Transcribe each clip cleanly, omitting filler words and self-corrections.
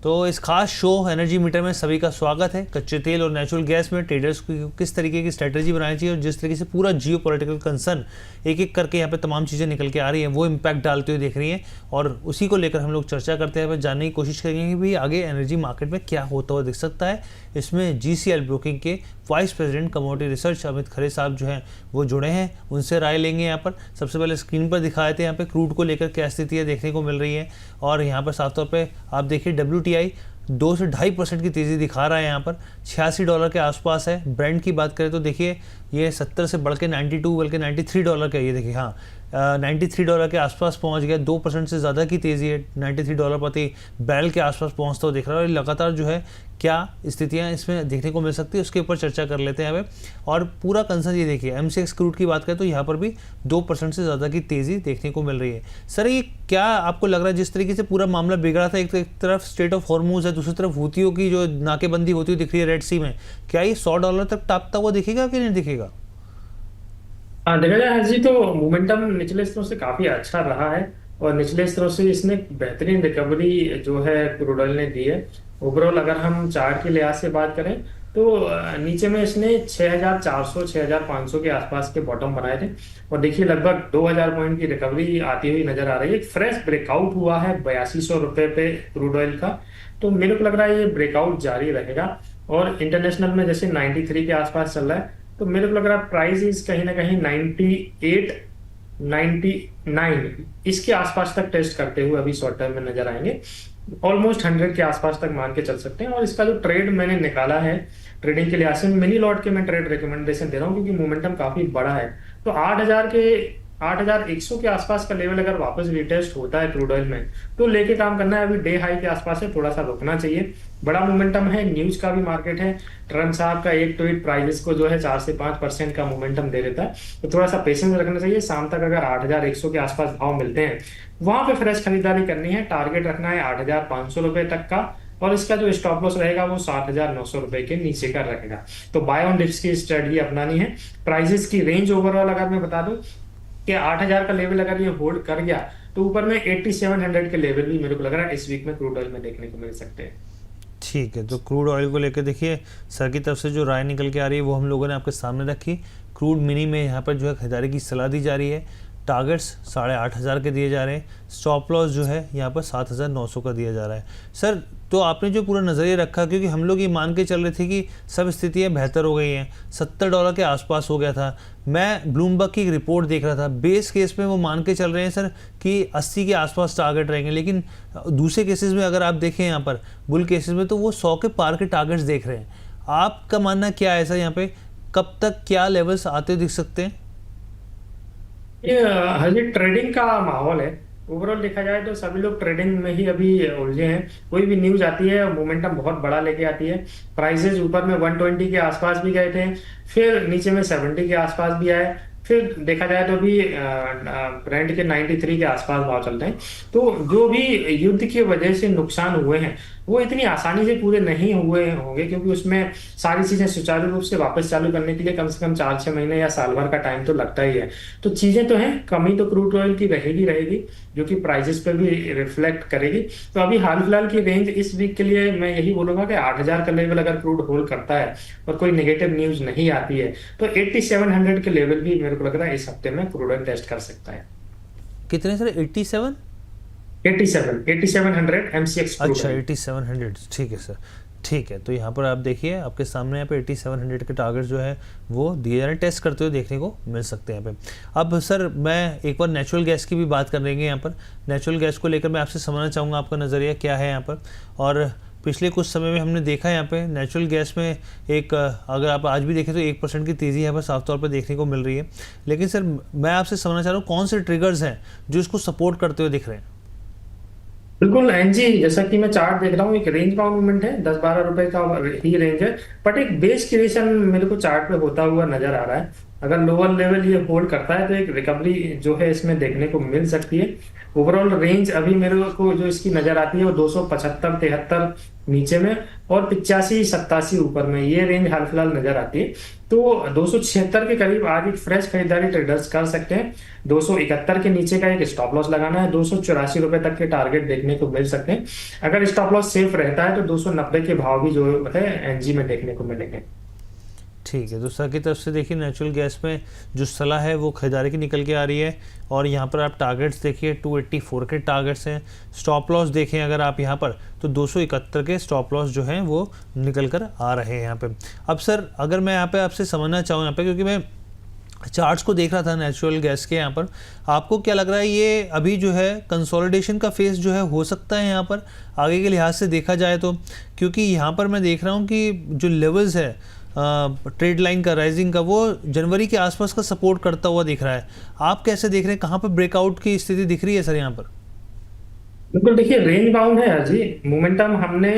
तो इस खास शो एनर्जी मीटर में सभी का स्वागत है। कच्चे तेल और नेचुरल गैस में ट्रेडर्स को किस तरीके की स्ट्रेटजी बनानी चाहिए और जिस तरीके से पूरा जियो पॉलिटिकल कंसर्न एक एक करके यहाँ पे तमाम चीज़ें निकल के आ रही हैं, वो इम्पैक्ट डालते हुए दिख रही हैं और उसी को लेकर हम लोग चर्चा करते हैं, जानने की कोशिश करेंगे कि भाई आगे एनर्जी मार्केट में क्या होता हुआ दिख सकता है। इसमें GCL ब्रोकिंग के vice president commodity research Amit Khare साहब जो हैं वो जुड़े हैं, उनसे राय लेंगे। यहाँ पर सबसे पहले स्क्रीन पर दिखाए थे यहाँ पे क्रूड को लेकर क्या स्थिति है देखने को मिल रही है और यहाँ पर साफ तौर पे आप देखिए WTI 2 से 2.5% की तेज़ी दिखा रहा है। यहाँ पर $86 के आसपास है। ब्रेंड की बात करें तो देखिए ये 70 से बढ़ के 92 बल्कि $93 का, ये देखिए हाँ $93 के आसपास पहुंच गया। 2% से ज़्यादा की तेज़ी है, $93 प्रति बैरल के आसपास पहुंचता हुआ दिख रहा है। और लगातार जो है क्या स्थितियां इसमें देखने को मिल सकती है उसके ऊपर चर्चा कर लेते हैं यहाँ और पूरा कंसर्न ये देखिए MCX क्रूड की बात करें तो यहाँ पर भी 2% से ज़्यादा की तेज़ी देखने को मिल रही है। सर ये क्या आपको लग रहा है जिस तरीके से पूरा मामला बिगड़ा था, एक तरफ स्ट्रेट ऑफ हॉर्मुज है, दूसरी तरफ हूतियों की जो नाकेबंदी होती हुई दिख रही है रेड सी में, क्या ये $100 तक टापता हुआ दिखेगा कि नहीं दिखेगा? हाँ, देखा जाए हर्ष जी तो मोमेंटम निचले स्तरों से काफी अच्छा रहा है और निचले स्तरों से इसने बेहतरीन रिकवरी जो है क्रूड ऑयल ने दी है। ओवरऑल अगर हम चार्ट के लिहाज से बात करें तो नीचे में इसने 6400 6500 के आसपास के बॉटम बनाए थे और देखिए लगभग 2000 पॉइंट की रिकवरी आती हुई नजर आ रही है। एक फ्रेश ब्रेकआउट हुआ है 8200 रुपए पे क्रूड ऑयल का, तो मेरे को लग रहा है ये ब्रेकआउट जारी रहेगा और इंटरनेशनल में जैसे 93 के आसपास चल रहा है, तो मेरे को लग रहा है प्राइस इज कहीं ना कहीं 98 99 इसके आसपास तक टेस्ट करते हुए अभी शॉर्ट टर्म में नजर आएंगे। ऑलमोस्ट 100 के आसपास तक मान के चल सकते हैं। और इसका जो ट्रेड मैंने निकाला है ट्रेडिंग के लिहाज से, मिनी लॉट के मैं ट्रेड रिकमेंडेशन दे रहा हूँ क्योंकि मोमेंटम काफी बड़ा है। तो 8100 के आसपास का लेवल अगर वापस रिटेस्ट होता है क्रूड ऑयल में तो लेके काम करना है। अभी डे हाई के आसपास है, थोड़ा सा रुकना चाहिए। बड़ा मोमेंटम है, न्यूज का भी मार्केट है। ट्रम्प साहब का एक ट्वीट प्राइजेस को जो है 4 से 5% का मोमेंटम दे देता है, तो थोड़ा सा पेशेंस रखना चाहिए। शाम तक अगर 8100 के आसपास भाव मिलते हैं वहां पे फ्रेश खरीदारी करनी है। टारगेट रखना है 8500 रुपए तक का और इसका जो स्टॉप लॉस रहेगा वो 7900 रुपए के नीचे का रहेगा। तो बाय ऑन डिप्स की स्ट्रेटजी अपनानी है। प्राइजेस की रेंज ओवरऑल अगर मैं बता दूं कि 8000 का लेवल अगर ये होल्ड कर गया तो ऊपर में 8700 के लेवल भी मेरे को लग रहा है इस वीक में क्रूड ऑयल में देखने को मिल सकते हैं। ठीक है, तो क्रूड ऑयल को लेकर देखिए सर की तरफ से जो राय निकल के आ रही है वो हम लोगों ने आपके सामने रखी। क्रूड मिनी में यहाँ पर जो है खरीदारी की सलाह दी जा रही है। टारगेट्स 8500 के दिए जा रहे हैं। स्टॉप लॉस जो है यहाँ पर 7900 का दिया जा रहा है। सर तो आपने जो पूरा नज़रिया रखा, क्योंकि हम लोग ये मान के चल रहे थे कि सब स्थितियाँ बेहतर हो गई हैं, $70 के आसपास हो गया था। मैं ब्लूमबर्ग की एक रिपोर्ट देख रहा था, बेस केस में वो मान के चल रहे हैं सर कि 80 के आसपास टारगेट रहेंगे, लेकिन दूसरे केसेस में अगर आप देखें यहाँ पर बुल केसेस में तो वो 100 के पार के टारगेट्स देख रहे हैं। आपका मानना क्या है सर, यहाँ पे कब तक क्या लेवल्स आते दिख सकते हैं? ये हाजी ट्रेडिंग का माहौल है। ओवरऑल देखा जाए तो सभी लोग ट्रेडिंग में ही अभी उलझे हैं। कोई भी न्यूज आती है मोमेंटम बहुत बड़ा लेके आती है। प्राइसेस ऊपर में 120 के आसपास भी गए थे, फिर नीचे में 70 के आसपास भी आए, फिर देखा जाए तो अभी ब्रेंट के 93 के आसपास भाव चलते हैं। तो जो भी युद्ध की वजह से नुकसान हुए हैं वो इतनी आसानी से पूरे नहीं हुए होंगे, क्योंकि उसमें सारी चीजें सुचारू रूप से वापस चालू करने के लिए कम से कम 4-6 महीने या साल भर का टाइम तो लगता ही है। तो चीजें तो हैं, कमी तो क्रूड ऑयल की रहेगी जो कि प्राइसेस पर भी रिफ्लेक्ट करेगी। तो अभी हाल फिलहाल की रेंज इस वीक के लिए मैं यही बोलूंगा कि 8000 का लेवल अगर क्रूड होल्ड करता है और कोई नेगेटिव न्यूज नहीं आती है तो 8700 के लेवल भी मेरे को लग रहा है इस हफ्ते में क्रूड ऑयल टेस्ट कर सकता है। कितने सर? 87 8700 MCX। अच्छा 8700, ठीक है सर, ठीक है। तो यहाँ पर आप देखिए आपके सामने यहाँ पे 8700 के टारगेट जो है वो दिए जा रहे हैं, टेस्ट करते हुए देखने को मिल सकते हैं यहाँ पे। अब सर मैं एक बार नेचुरल गैस की भी बात करेंगे। यहाँ पर नेचुरल गैस को लेकर मैं आपसे समझना चाहूँगा आपका नज़रिया क्या है यहाँ पर। और पिछले कुछ समय में हमने देखा है यहाँ पे नेचुरल गैस में एक अगर आप आज भी देखें तो 1% की तेज़ी यहाँ पर साफ तौर पर देखने को मिल रही है। लेकिन सर मैं आपसे समझना चाह रहा हूँ कौन से ट्रिगर्स हैं जो इसको सपोर्ट करते हुए दिख रहे हैं? बिल्कुल एनजी, जैसा कि मैं चार्ट देख रहा हूँ एक रेंज बाउंड मूवमेंट है, 10-12 रुपए का ही रेंज है, बट एक बेस क्रिएशन मेरे को चार्ट पे होता हुआ नजर आ रहा है। अगर लोअर लेवल ये होल्ड करता है तो एक रिकवरी जो है इसमें देखने को मिल सकती है। ओवरऑल रेंज अभी मेरे को जो इसकी नजर आती है वो 275 73 नीचे में और 85-87 ऊपर में, ये रेंज हाल फिलहाल नजर आती है। तो 276 के करीब आज एक फ्रेश खरीदारी ट्रेडर्स कर सकते हैं। 271 के नीचे का एक स्टॉप लॉस लगाना है। 284 रुपए तक के टारगेट देखने को मिल सकते हैं। अगर स्टॉप लॉस सेफ रहता है तो 290 के भाव भी जो है एनजी में देखने को मिलेंगे। ठीक है, तो सर की तरफ से देखिए नेचुरल गैस में जो सलाह है वो खरीदारी की निकल के आ रही है। और यहाँ पर आप टारगेट्स देखिए 284 के टारगेट्स हैं। स्टॉप लॉस देखें अगर आप यहाँ पर तो 271 के स्टॉप लॉस जो हैं वो निकल कर आ रहे हैं यहाँ पे। अब सर अगर मैं यहाँ पे आपसे समझना चाहूँ यहाँ पे, क्योंकि मैं चार्ट्स को देख रहा था नेचुरल गैस के यहाँ पर, आपको क्या लग रहा है ये अभी जो है कंसोलिडेशन का फेस जो है हो सकता है यहाँ पर आगे के लिहाज से देखा जाए तो? क्योंकि यहाँ पर मैं देख रहा हूँ कि जो लेवल्स है ट्रेड लाइन का राइजिंग का, वो जनवरी के आसपास का सपोर्ट करता हुआ दिख रहा है। आप कैसे देख रहे हैं, कहाँ पर ब्रेकआउट की स्थिति दिख रही है सर यहाँ पर? बिल्कुल, देखिए रेंज बाउंड है जी। मोमेंटम हमने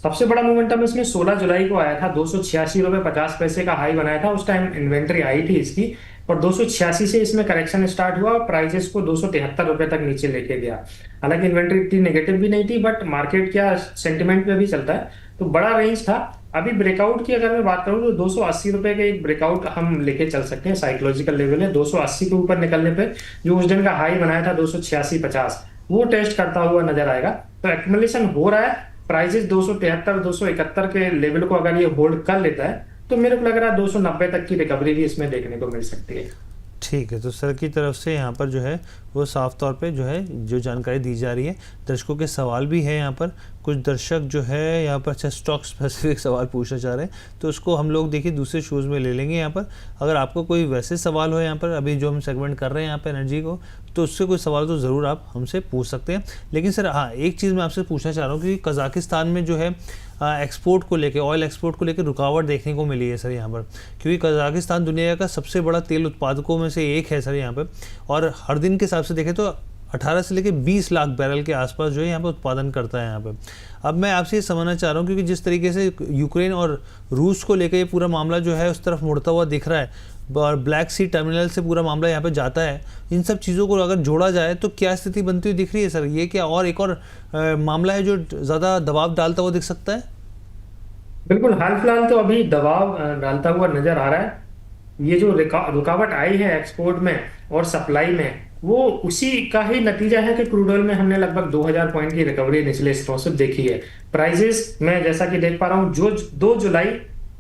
सबसे बड़ा मोमेंटम इसमें 16 जुलाई को आया था। 286 रुपये 50 पैसे का हाई बनाया था, उस टाइम इन्वेंट्री आई थी इसकी, और 286 से इसमें करेक्शन स्टार्ट हुआ और प्राइसेस को 273 रुपए तक नीचे लेके गया। हालांकि इन्वेंट्री इतनी नेगेटिव भी नहीं थी, बट मार्केट क्या सेंटिमेंट पे भी चलता है, तो बड़ा रेंज था। अभी ब्रेकआउट की अगर मैं बात करूं तो 280 रुपए के एक ब्रेकआउट हम लेके चल सकते हैं। साइकोलॉजिकल लेवल है 280 के ऊपर निकलने पे जो उस दिन का हाई बनाया था 286.50, वो टेस्ट करता हुआ नजर आएगा। तो एक्युमुलेशन हो रहा है। प्राइसेस 273 271 के लेवल को अगर ये होल्ड कर लेता है तो मेरे को लग रहा है 290 तक की रिकवरी भी इसमें देखने को मिल सकती है। ठीक है, तो सर की तरफ से यहाँ पर जो है वो साफ तौर पे जो है जो जानकारी दी जा रही है। दर्शकों के सवाल भी हैं यहाँ पर, कुछ दर्शक जो है यहाँ पर अच्छा स्टॉक स्पेसिफिक सवाल पूछना चाह रहे हैं, तो उसको हम लोग देखिए दूसरे शोज़ में ले लेंगे यहाँ पर। अगर आपको कोई वैसे सवाल हो यहाँ पर, अभी जो हम सेगमेंट कर रहे हैं यहाँ पर एनर्जी को, तो उससे कोई सवाल तो ज़रूर आप हमसे पूछ सकते हैं। लेकिन सर हाँ, एक चीज़ मैं आपसे पूछना चाह रहा हूँ कि कज़ाकिस्तान में जो है एक्सपोर्ट को लेके, ऑयल एक्सपोर्ट को लेकर रुकावट देखने को मिली है सर यहाँ पर, क्योंकि कज़ाकिस्तान दुनिया का सबसे बड़ा तेल उत्पादकों में से एक है सर यहाँ पर, और हर दिन के हिसाब से देखें तो 18 से लेकर 20 लाख बैरल के आसपास जो है यहाँ पर उत्पादन करता है यहाँ पे। अब मैं आपसे ये समझना चाह रहा हूँ, क्योंकि जिस तरीके से यूक्रेन और रूस को लेकर ये पूरा मामला जो है उस तरफ मुड़ता हुआ दिख रहा है, और ब्लैक सी टर्मिनल से पूरा मामला यहाँ पे जाता है, इन सब चीज़ों को अगर जोड़ा जाए तो क्या स्थिति बनती हुई दिख रही है सर? ये क्या और एक और मामला है जो ज़्यादा दबाव डालता हुआ दिख सकता है? बिल्कुल, हाल फिलहाल तो अभी दबाव डालता हुआ नजर आ रहा है। ये जो रुकावट आई है एक्सपोर्ट में और सप्लाई में, वो उसी का ही नतीजा है कि क्रूड ऑयल में हमने लगभग 2000 पॉइंट की रिकवरी निचले स्तरों से देखी है। प्राइसेस में जैसा कि देख पा रहा हूँ, जो 2 जुलाई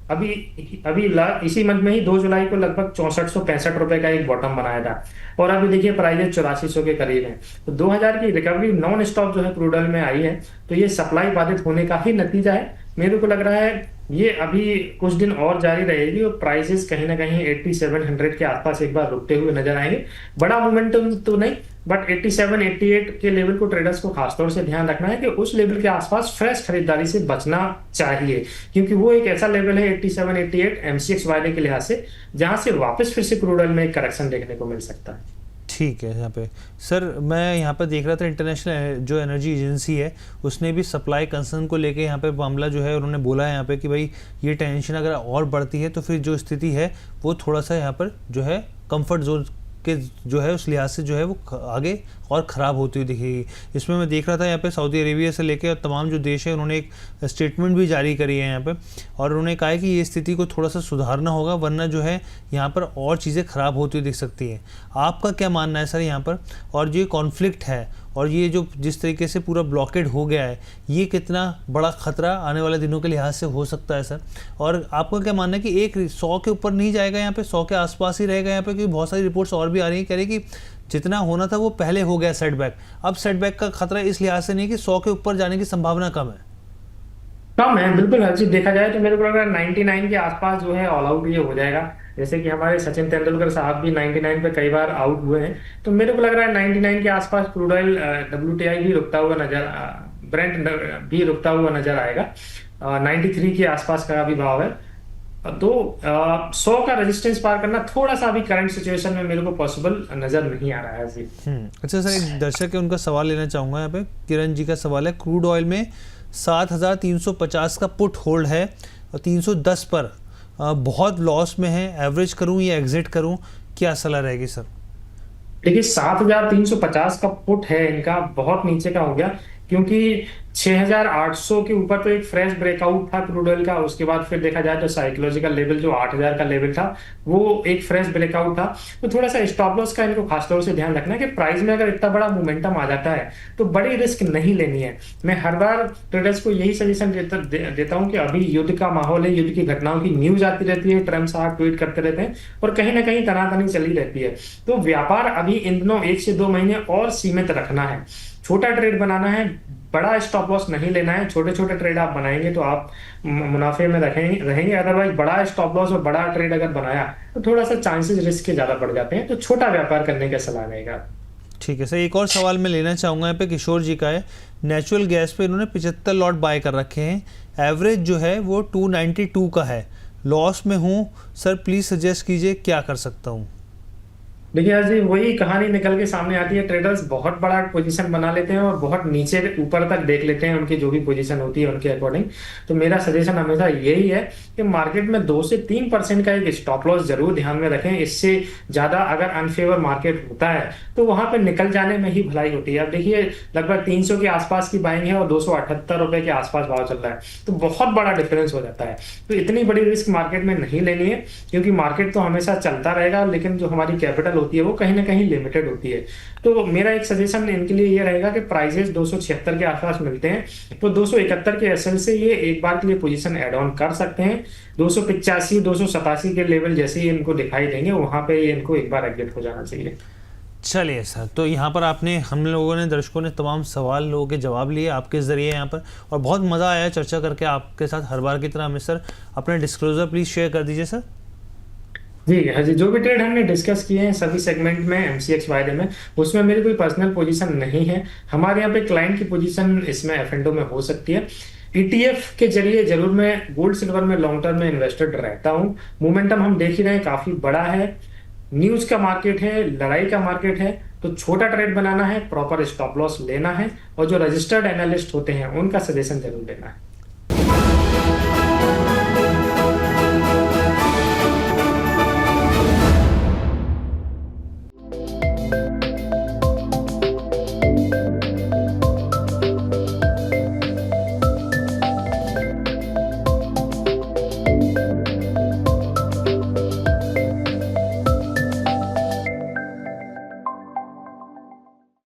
अभी अभी इसी मंथ में ही 2 जुलाई को लगभग 6465 रुपए का एक बॉटम बनाया था, और अभी देखिए प्राइसेस 8400 के करीब है। तो 2000 की रिकवरी नॉन स्टॉप जो है क्रूड ऑयल में आई है, तो ये सप्लाई बाधित होने का ही नतीजा है। मेरे को लग रहा है ये अभी कुछ दिन और जारी रहेगी और प्राइसेस कहीं ना कहीं 8700 के आसपास एक बार रुकते हुए नजर आएंगे। बड़ा मोमेंटम तो नहीं, बट 87 88 के लेवल को ट्रेडर्स को खासतौर से ध्यान रखना है कि उस लेवल के आसपास फ्रेश खरीदारी से बचना चाहिए, क्योंकि वो एक ऐसा लेवल है 87 88 एमसीएक्स वाले के लिहाज से जहां से वापस फिर से क्रूड ऑयल में एक करेक्शन देखने को मिल सकता है। ठीक है। यहाँ पे सर मैं यहाँ पर देख रहा था इंटरनेशनल जो एनर्जी एजेंसी है उसने भी सप्लाई कंसर्न को लेके यहाँ पे मामला जो है उन्होंने बोला है यहाँ पे कि भाई ये टेंशन अगर और बढ़ती है तो फिर जो स्थिति है वो थोड़ा सा यहाँ पर जो है कंफर्ट जोन के जो है उस लिहाज से जो है वो आगे और ख़राब होती हुई दिखेगी। इसमें मैं देख रहा था यहाँ पे सऊदी अरेबिया से लेकर तमाम जो देश है उन्होंने एक स्टेटमेंट भी जारी करी है यहाँ पे, और उन्होंने कहा है कि ये स्थिति को थोड़ा सा सुधारना होगा, वरना जो है यहाँ पर और चीज़ें ख़राब होती हुई दिख सकती हैं। आपका क्या मानना है सर यहाँ पर? और जो कॉन्फ्लिक्ट है और ये जो जिस तरीके से पूरा ब्लॉकेड हो गया है, ये कितना बड़ा खतरा आने वाले दिनों के लिहाज से हो सकता है सर? और आपका क्या मानना है कि एक 100 के ऊपर नहीं जाएगा यहाँ पे, 100 के आसपास ही रहेगा यहाँ पे? क्योंकि बहुत सारी रिपोर्ट्स और भी आ रही हैं, कह रही कि जितना होना था वो पहले हो गया सेटबैक, अब सेटबैक का खतरा इस लिहाज से नहीं कि 100 के ऊपर जाने की संभावना कम है। बिल्कुल हर चीज देखा जाए तो मेरे को लग रहा है 99 के आसपास जो है ऑल आउट ये हो जाएगा। जैसे कि हमारे सचिन तेंदुलकर साहब भी 99 पे कई बार आउट हुए हैं, तो मेरे को लग रहा है 99 के आसपास क्रूड ऑयल WTI भी रुकता हुआ ब्रेंट भी रुकता हुआ नजर आएगा। 93 के आसपास का भी भाव है, तो 100 का रेजिस्टेंस पार करना थोड़ा सा अभी करंट सिचुएशन में मेरे को पॉसिबल नजर नहीं आ रहा है जी। अच्छा सर, एक दर्शक है उनका सवाल लेना चाहूँगा यहाँ पे। किरण जी का सवाल है, क्रूड ऑयल में 7350 का पुट होल्ड है और 310 पर बहुत लॉस में है, एवरेज करूं या एग्जिट करूं, क्या सलाह रहेगी सर? देखिए 7350 का पुट है इनका, बहुत नीचे का हो गया, क्योंकि 6800 के ऊपर तो एक फ्रेश ब्रेकआउट था क्रूड ऑयल का। उसके बाद फिर देखा जाए तो साइकोलॉजिकल लेवल जो 8000 का लेवल था, वो एक फ्रेश ब्रेकआउट था। तो थोड़ा सा स्टॉप लॉस का इनको खास तौर से ध्यान रखना है कि प्राइस में अगर इतना बड़ा मोमेंटम आ जाता है तो बड़ी रिस्क नहीं लेनी है। मैं हर बार ट्रेडर्स को यही सजेशन देता हूं कि अभी युद्ध का माहौल है, युद्ध की घटनाओं की न्यूज आती रहती है, ट्रम्प साहब ट्वीट करते रहते हैं और कहीं ना कहीं तनातनी चली रहती है। तो व्यापार अभी इन दिनों 1 से 2 महीने और सीमित रखना है, छोटा ट्रेड बनाना है, बड़ा स्टॉप लॉस नहीं लेना है। छोटे छोटे ट्रेड आप बनाएंगे तो आप मुनाफे में रहेंगे। अदरवाइज बड़ा स्टॉप लॉस और बड़ा ट्रेड अगर बनाया तो थोड़ा सा चांसेस रिस्क के ज्यादा बढ़ जाते हैं। तो छोटा व्यापार करने का सलाह रहेगा। ठीक है सर, एक और सवाल मैं लेना चाहूँगा यहाँ पे, किशोर जी का है। नेचुरल गैस पे इन्होंने 75 लॉट बाय कर रखे हैं, एवरेज जो है वो 292 का है, लॉस में हूँ सर, प्लीज़ सजेस्ट कीजिए क्या कर सकता हूँ। देखिए आज जी वही कहानी निकल के सामने आती है। ट्रेडर्स बहुत बड़ा पोजीशन बना लेते हैं और बहुत नीचे ऊपर तक देख लेते हैं उनकी जो भी पोजीशन होती है उनके अकॉर्डिंग। तो मेरा सजेशन हमेशा यही है कि मार्केट में 2 से 3% का एक स्टॉप लॉस जरूर ध्यान में रखें। इससे ज्यादा अगर अनफेवर मार्केट होता है तो वहां पे निकल जाने में ही भलाई होती है। अब देखिए लगभग 300 के आसपास की बाइंग है और 278 रुपए के आसपास भाव चल रहा है, तो बहुत बड़ा डिफरेंस हो जाता है। तो इतनी बड़ी रिस्क मार्केट में नहीं लेनी है, क्योंकि मार्केट तो हमेशा चलता रहेगा, लेकिन जो हमारी कैपिटल होती है वो कहीं ना कहीं लिमिटेड होती है। तो मेरा एक सजेशन इनके लिए ये रहेगा कि प्राइजेस 276 के आसपास मिलते हैं तो 271 के एसएल से ये एक बार के लिए पोजीशन ऐड ऑन कर सकते हैं। 285 287 के लेवल जैसे ही इनको दिखाई देंगे वहां पे ये इनको एक बार एग्जिट हो जाना चाहिए। चलिए सर, तो यहाँ पर आपने, हम लोगों ने, दर्शकों ने तमाम सवाल लोगों के जवाब लिए आपके ज़रिए यहाँ पर, और बहुत मज़ा आया चर्चा करके आपके साथ हर बार की तरह। हमें सर अपने डिस्क्लोजर प्लीज़ शेयर कर दीजिए सर। जी हाँ जी, जो भी ट्रेड हमने डिस्कस किए हैं सभी सेगमेंट में एमसीएक्स वायदे में, उसमें मेरी कोई पर्सनल पोजीशन नहीं है। हमारे यहाँ पे क्लाइंट की पोजीशन इसमें एफ&ओ में हो सकती है। ईटीएफ के जरिए जरूर मैं गोल्ड सिल्वर में लॉन्ग टर्म में इन्वेस्टेड रहता हूँ। मोमेंटम हम देख ही रहे हैं काफी बड़ा है, न्यूज का मार्केट है, लड़ाई का मार्केट है। तो छोटा ट्रेड बनाना है, प्रॉपर स्टॉप लॉस लेना है और जो रजिस्टर्ड एनालिस्ट होते हैं उनका सजेशन जरूर लेना है।